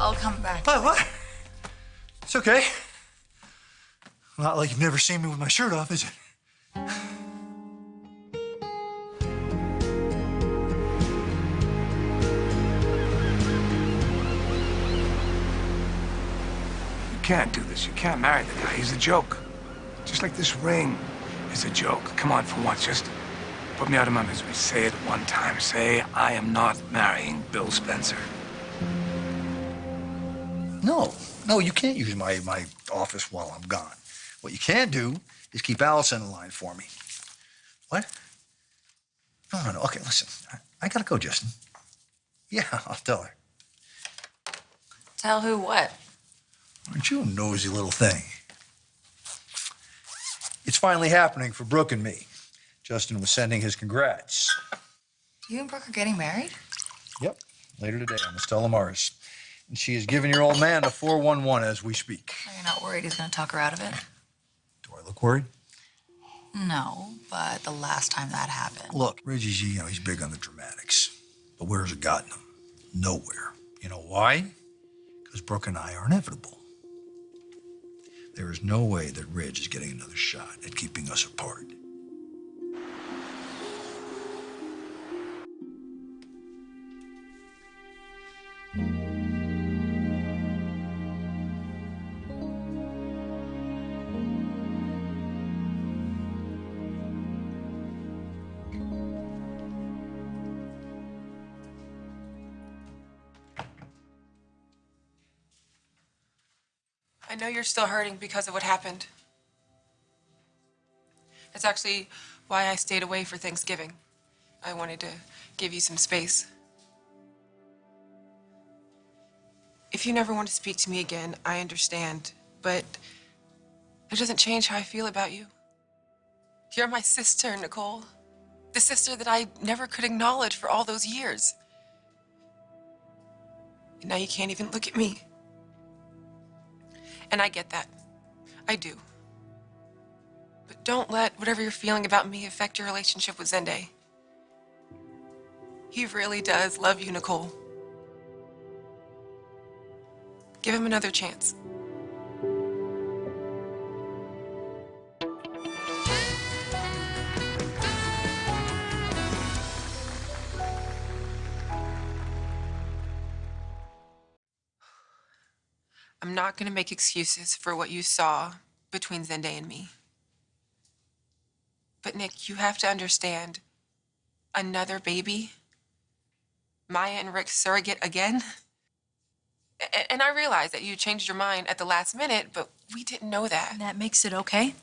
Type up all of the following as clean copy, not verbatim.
I'll come back. What? It's okay. Not like you've never seen me with my shirt off, is it? You can't do this. You can't marry the guy. He's a joke. Just like this ring is a joke. Come on, for once, just put me out of my misery. Say it one time. Say, I am not marrying Bill Spencer. No, you can't use my office while I'm gone. What you can do is keep Allison in line for me. What? No. Okay, listen. I gotta go, Justin. Yeah, I'll tell her. Tell who what? Aren't you a nosy little thing? It's finally happening for Brooke and me. Justin was sending his congrats. You and Brooke are getting married? Yep, later today on the Stella Maris. And she is giving your old man a 411 as we speak. Are you not worried he's going to talk her out of it? Do I look worried? No, but the last time that happened. Look, Reggie's, he's big on the dramatics. But where's it gotten him? Nowhere. You know why? Because Brooke and I are inevitable. There is no way that Reg is getting another shot at keeping us apart. I know you're still hurting because of what happened. It's actually why I stayed away for Thanksgiving. I wanted to give you some space. If you never want to speak to me again, I understand, but it doesn't change how I feel about you. You're my sister, Nicole. The sister that I never could acknowledge for all those years. And now you can't even look at me. And I get that. I do. But don't let whatever you're feeling about me affect your relationship with Zende. He really does love you, Nicole. Give him another chance. I'm not going to make excuses for what you saw between Zende and me. But Nick, you have to understand, another baby? Maya and Rick's surrogate again? And I realize that you changed your mind at the last minute, but we didn't know that. And that makes it okay?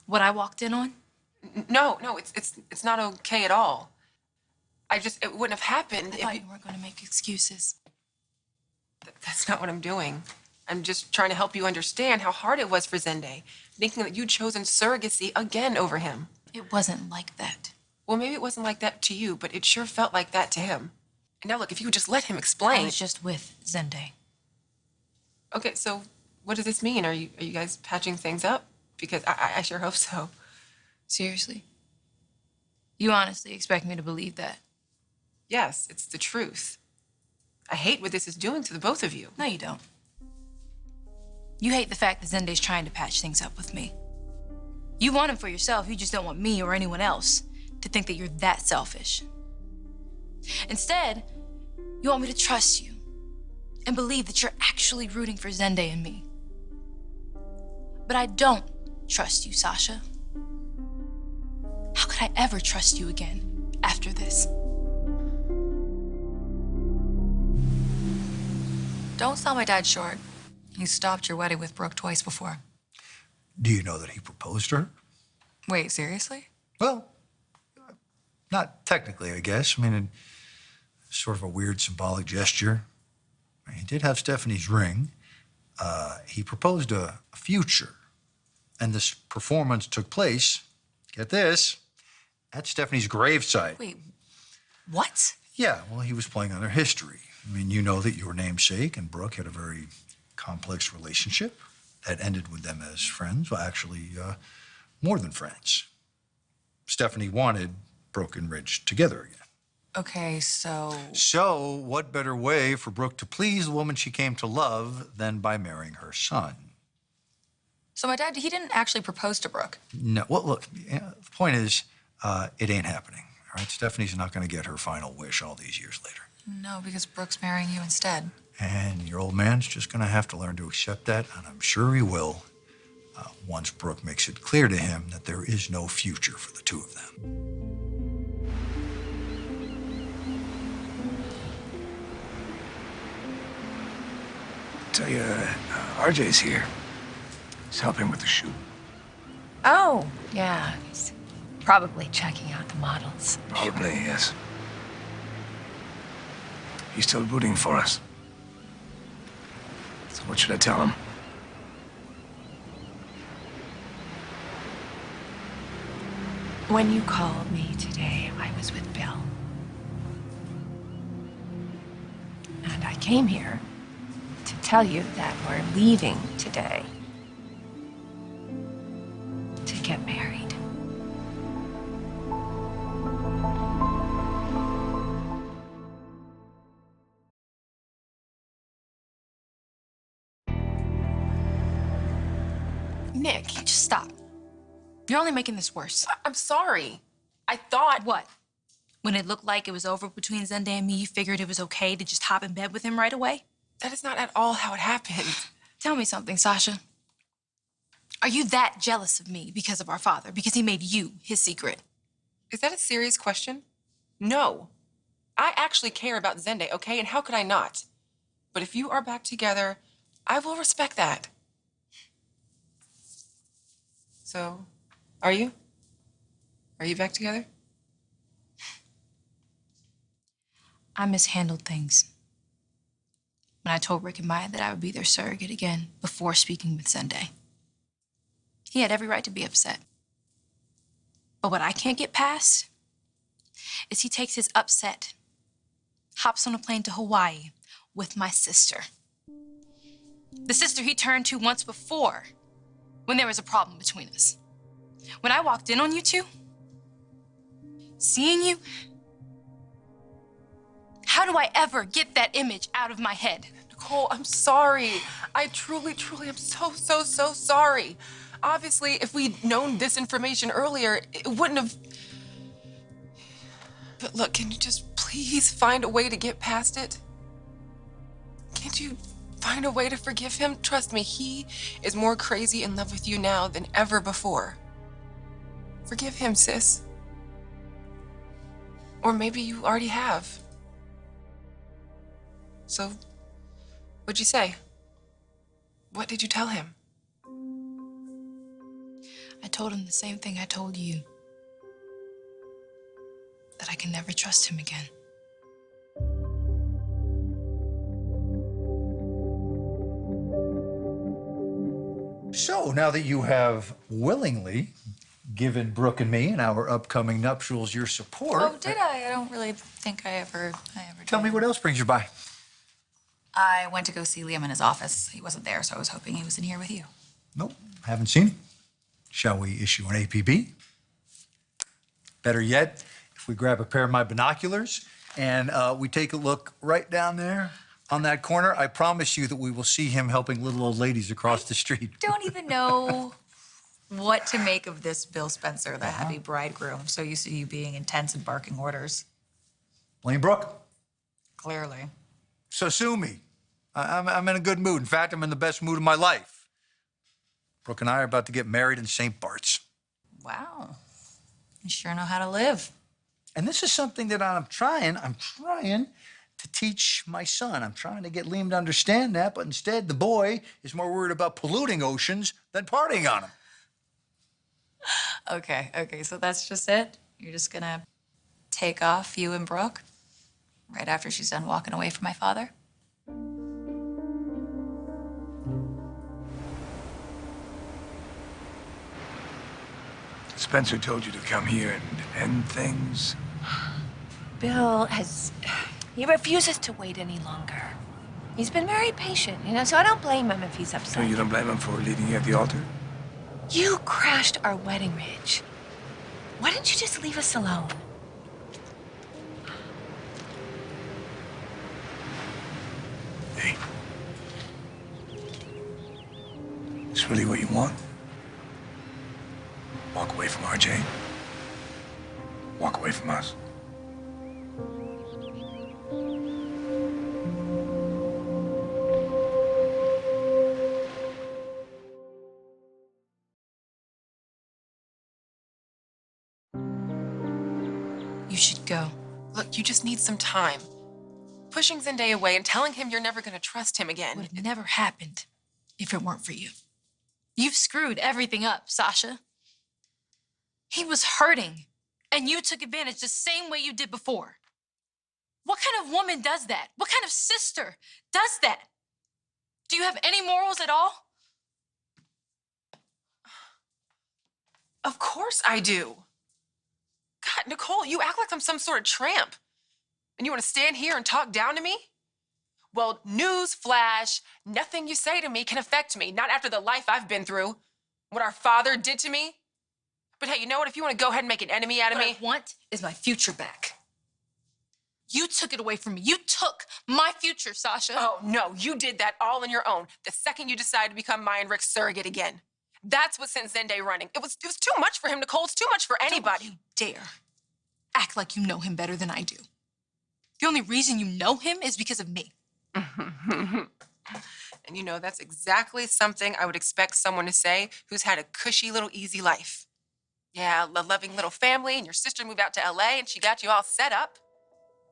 What I walked in on? No, it's not okay at all. It wouldn't have happened I if thought you weren't going to make excuses. That's not what I'm doing. I'm just trying to help you understand how hard it was for Zende, thinking that you'd chosen surrogacy again over him. It wasn't like that. Well, maybe it wasn't like that to you, but it sure felt like that to him. And now look, if you would just let him explain. I was just with Zende. Okay, so what does this mean? Are you guys patching things up? Because I sure hope so. Seriously? You honestly expect me to believe that? Yes, it's the truth. I hate what this is doing to the both of you. No, you don't. You hate the fact that Zende's trying to patch things up with me. You want him for yourself, you just don't want me or anyone else to think that you're that selfish. Instead, you want me to trust you and believe that you're actually rooting for Zende and me. But I don't trust you, Sasha. How could I ever trust you again after this? Don't sell my dad short. You stopped your wedding with Brooke twice before. Do you know that he proposed to her? Wait, seriously? Well, not technically, I guess. I mean, it's sort of a weird symbolic gesture. He did have Stephanie's ring. He proposed a future. And this performance took place, get this, at Stephanie's gravesite. Wait, what? Yeah, well, he was playing on their history. I mean, you know that your namesake and Brooke had a very complex relationship that ended with them as friends. Well, actually, more than friends. Stephanie wanted Brooke and Rich together again. Okay, so So, what better way for Brooke to please the woman she came to love than by marrying her son? my dad, he didn't actually propose to Brooke. No, well, look, yeah, the point is, it ain't happening. All right, Stephanie's not going to get her final wish all these years later. No, because Brooke's marrying you instead. And your old man's just going to have to learn to accept that, and I'm sure he will, once Brooke makes it clear to him that there is no future for the two of them. Tell you, RJ's here. He's helping with the shoot. Oh, yeah. He's probably checking out the models. Probably, yes. He's still rooting for us. So what should I tell him? When you called me today, I was with Bill. And I came here to tell you that we're leaving today to get married. Nick, you just stop. You're only making this worse. I'm sorry. I thought. What? When it looked like it was over between Zende and me, you figured it was okay to just hop in bed with him right away? That is not at all how it happened. Tell me something, Sasha. Are you that jealous of me because of our father? Because he made you his secret? Is that a serious question? No. I actually care about Zende, okay? And how could I not? But if you are back together, I will respect that. So, are you? Are you back together? I mishandled things. When I told Rick and Maya that I would be their surrogate again before speaking with Zende. He had every right to be upset. But what I can't get past is he takes his upset, hops on a plane to Hawaii with my sister. The sister he turned to once before when there was a problem between us. When I walked in on you two, seeing you, how do I ever get that image out of my head? Nicole, I'm sorry. I truly, truly am so sorry. Obviously, if we'd known this information earlier, it wouldn't have... But look, can you just please find a way to get past it? Can't you find a way to forgive him? Trust me, he is more crazy in love with you now than ever before. Forgive him, sis. Or maybe you already have. So, what'd you say? What did you tell him? I told him the same thing I told you. That I can never trust him again. So, now that you have willingly given Brooke and me and our upcoming nuptials your support... Oh, did I? I don't really think I ever Tell did. me what else brings you by. I went to go see Liam in his office. He wasn't there, so I was hoping he was in here with you. Nope, haven't seen him. Shall we issue an APB? Better yet, if we grab a pair of my binoculars and we take a look right down there on that corner, I promise you that we will see him helping little old ladies across the street. Don't even know what to make of this Bill Spencer, the happy bridegroom. So used to you being intense and barking orders. Lane Brooke, Clearly. so sue me. I'm in a good mood. In fact, I'm in the best mood of my life. Brooke and I are about to get married in St. Bart's. Wow. You sure know how to live. And this is something that I'm trying to teach my son. I'm trying to get Liam to understand that, but instead the boy is more worried about polluting oceans than partying on them. Okay, so that's just it? You're just gonna take off, you and Brooke, right after she's done walking away from my father? Spencer told you to come here and end things. Bill he refuses to wait any longer. He's been very patient, so I don't blame him if he's So upset. you don't blame him for leaving you at the altar? You crashed our wedding, Ridge. Why didn't you just leave us alone? really what you want? Walk away from RJ? Walk away from us? You should go. Look, you just need some time. Pushing Zendaya away and telling him you're never going to trust him again. Would have never happened if it weren't for you. You've screwed everything up, Sasha. He was hurting, and you took advantage the same way you did before. What kind of woman does that? What kind of sister does that? Do you have any morals at all? Of course I do. God, Nicole, you act like I'm some sort of tramp. And you want to stand here and talk down to me? Well, news flash, nothing you say to me can affect me. Not after the life I've been through. What our father did to me. But hey, you know what? If you want to go ahead and make an enemy out of me. What I want is my future back. You took it away from me. You took my future, Sasha. Oh, no, you did that all on your own. The second you decided to become my and Rick's surrogate again. That's what sent Zendaya running. It was too much for him, Nicole. It's too much for anybody. Don't you dare act like you know him better than I do. The only reason you know him is because of me. And you know, that's exactly something I would expect someone to say who's had a cushy little easy life. Yeah, a loving little family, and your sister moved out to LA and she got you all set up.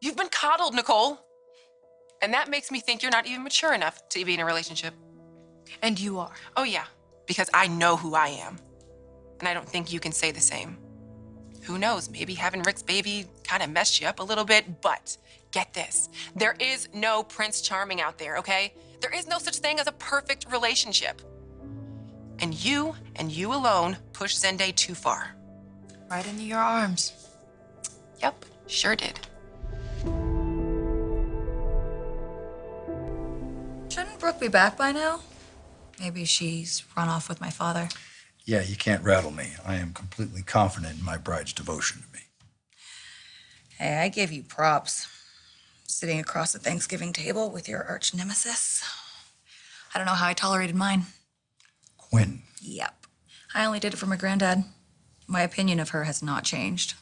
You've been coddled, Nicole. And that makes me think you're not even mature enough to be in a relationship. And you are. Oh, yeah, because I know who I am. And I don't think you can say the same. Who knows, maybe having Rick's baby kind of messed you up a little bit, but get this. There is no Prince Charming out there, okay? There is no such thing as a perfect relationship. And you alone pushed Zendaya too far. Right into your arms. Yep, sure did. Shouldn't Brooke be back by now? Maybe she's run off with my father. Yeah, you can't rattle me. I am completely confident in my bride's devotion to me. Hey, I give you props. Sitting across the Thanksgiving table with your arch nemesis. I don't know how I tolerated mine. Quinn, Yep. I only did it for my granddad. My opinion of her has not changed.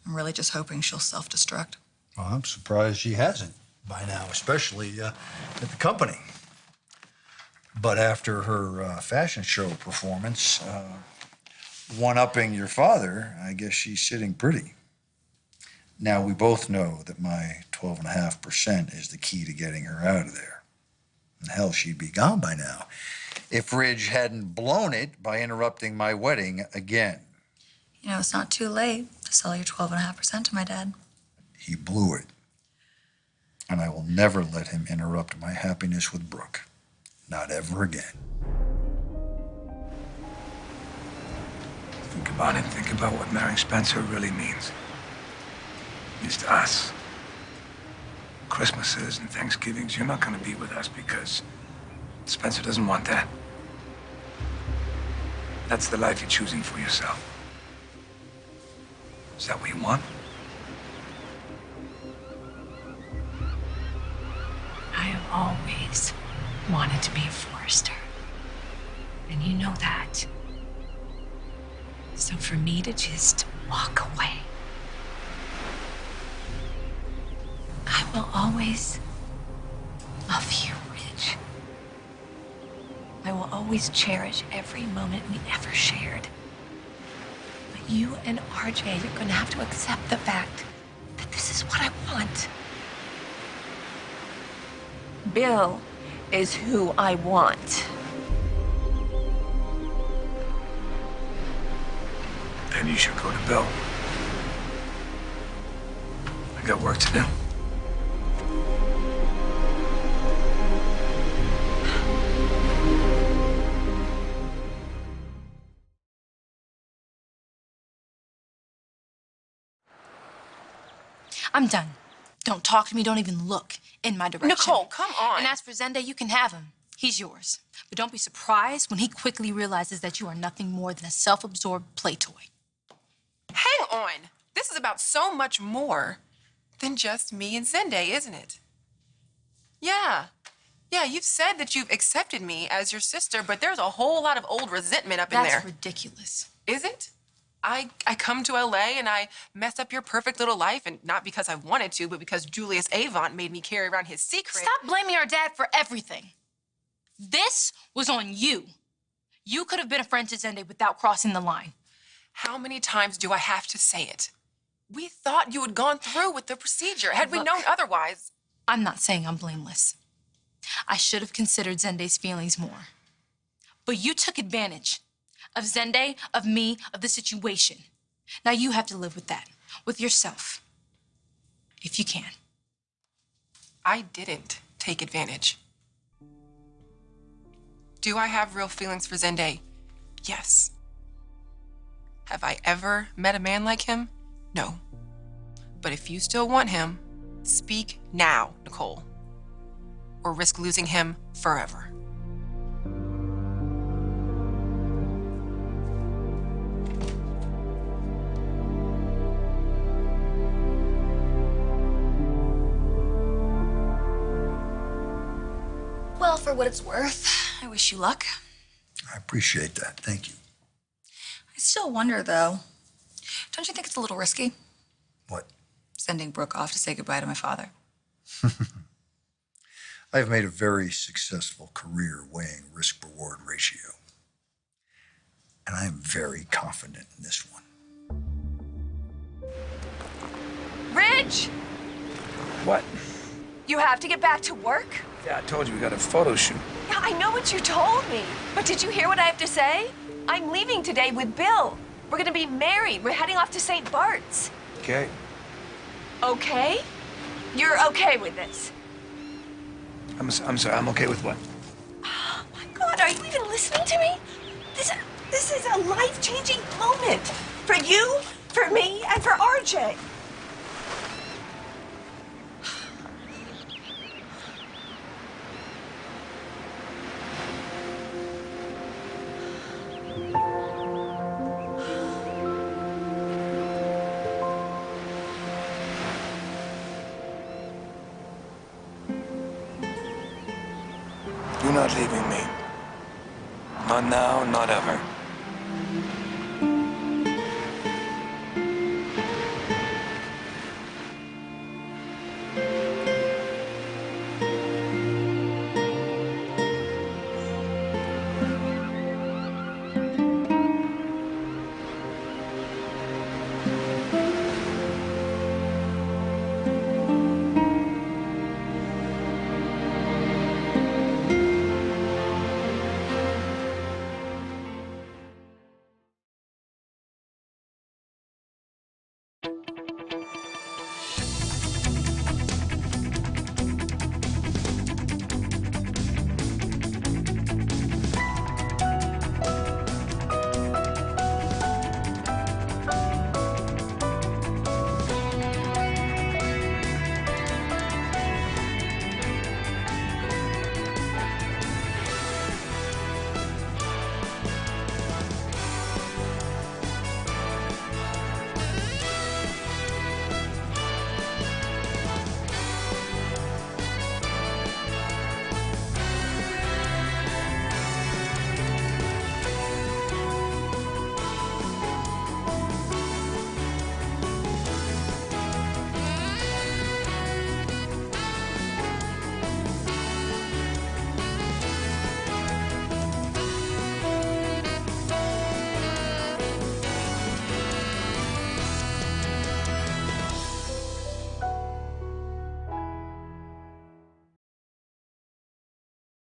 I'm really just hoping she'll self-destruct. well, I'm surprised she hasn't by now, especially at the company. But after her fashion show performance, one-upping your father, I guess she's sitting pretty. Now, we both know that my 12.5% is the key to getting her out of there. And hell, she'd be gone by now if Ridge hadn't blown it by interrupting my wedding again. You know, it's not too late to sell your 12.5% to my dad. He blew it. And I will never let him interrupt my happiness with Brooke. Not ever again. Think about it. Think about what marrying Spencer really means. It means to us. Christmases and Thanksgivings, you're not going to be with us because Spencer doesn't want that. That's the life you're choosing for yourself. Is that what you want? I have always wanted to be a Forrester. And you know that. So for me to just walk away, I will always love you, Ridge. I will always cherish every moment we ever shared. But you and RJ, you're gonna have to accept the fact that this is what I want. Bill is who I want. Then you should go to Bill. I got work to do. I'm done. Don't talk to me. Don't even look in my direction. Nicole, come on. And as for Zendaya, you can have him. He's yours. But don't be surprised when he quickly realizes that you are nothing more than a self-absorbed play toy. Hang on. This is about so much more than just me and Zendaya, isn't it? Yeah. Yeah, you've said that you've accepted me as your sister, but there's a whole lot of old resentment up in there. That's ridiculous. Is it? I come to LA and I mess up your perfect little life, and not because I wanted to, but because Julius Avant made me carry around his secret. Stop blaming our dad for everything. This was on you. You could have been a friend to Zende without crossing the line. How many times do I have to say it? We thought you had gone through with the procedure. Had we Look. known otherwise. I'm not saying I'm blameless. I should have considered Zende's feelings more. But you took advantage of Zende, of me, of the situation. Now you have to live with that, with yourself, if you can. I didn't take advantage. Do I have real feelings for Zende? Yes. Have I ever met a man like him? No. But if you still want him, speak now, Nicole, or risk losing him forever. Well, for what it's worth, I wish you luck. I appreciate that. Thank you. I still wonder, though. Don't you think it's a little risky, What? sending Brooke off to say goodbye to my father? I've made a very successful career weighing risk-reward ratio. And I am very confident in this one. Ridge, What? you have to get back to work? Yeah, I told you we got a photo shoot. Yeah, I know what you told me. But did you hear what I have to say? I'm leaving today with Bill. We're gonna be married. We're heading off to St. Bart's. Okay. Okay? You're okay with this? I'm sorry. I'm okay with what? Oh my God, are you even listening to me? This is a life-changing moment for you, for me, and for RJ. You're not leaving me. Not now, not ever.